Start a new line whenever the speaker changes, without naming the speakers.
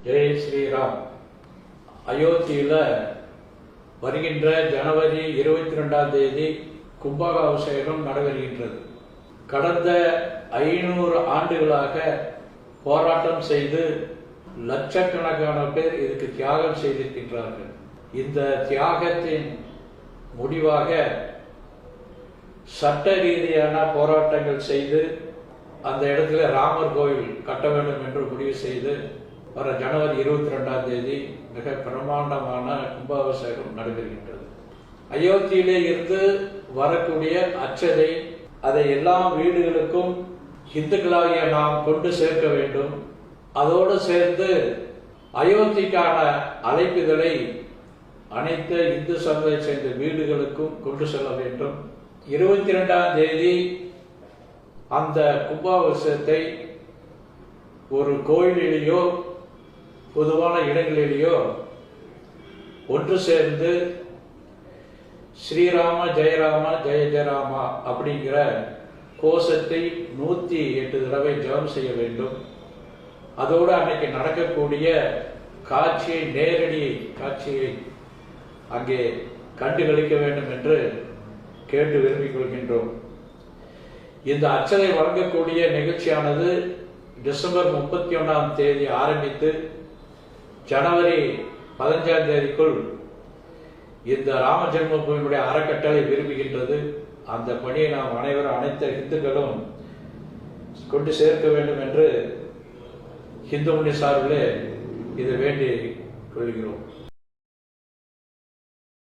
ஜெய் ஸ்ரீராம். அயோத்தியில் வருகின்ற ஜனவரி 22 கும்பாபிஷேகம் நடைபெறுகின்றது. கடந்த 500 ஆண்டுகளாக போராட்டம் செய்து லட்சக்கணக்கான பேர் இதுக்கு தியாகம் செய்திருக்கின்றார்கள். இந்த தியாகத்தின் முடிவாக சட்ட ரீதியான போராட்டங்கள் செய்து அந்த இடத்துல ராமர் கோவில் கட்ட வேண்டும் என்று முடிவு செய்து வர ஜனவரி 22 மிக பிரமாண்டமான கும்பாபிஷேகம் நடைபெறுகின்றது. அயோத்தியிலே இருந்து வரக்கூடிய அச்சதை அதை எல்லா வீடுகளுக்கும் இந்துக்களாகிய நாம் கொண்டு சேர்க்க வேண்டும். அதோடு சேர்ந்து அயோத்திக்கான அழைப்புதலை அனைத்து இந்து சமூகத்தை சேர்ந்த வீடுகளுக்கும் கொண்டு செல்ல வேண்டும். 22 அந்த கும்பாபிஷேகத்தை ஒரு கோயிலிலேயோ பொதுவான இடங்களிலேயோ ஒன்று சேர்ந்து ஸ்ரீராம ஜெயராம ஜெய ஜெயராமா அப்படிங்கிற கோஷத்தை 108 தடவை ஜெபம் செய்ய வேண்டும். அதோடு அன்னைக்கு நடக்கக்கூடிய காட்சியை, நேரடி காட்சியை அங்கே கண்டுகளிக்க வேண்டும் என்று கேட்டு விரும்பிக் கொள்கின்றோம். இந்த அச்சதை வழங்கக்கூடிய நிகழ்ச்சியானது டிசம்பர் 31 ஆரம்பித்து ஜனவரி 15 இந்த ராம ஜென்மபூமியுடைய அறக்கட்டளை விரும்புகின்றது. அந்த பணியை நாம் அனைவரும், அனைத்து இந்துக்களும் கொண்டு சேர்க்க வேண்டும் என்று இந்து முன்னணி சார்பிலே இதை வேண்டி கொள்கிறோம்.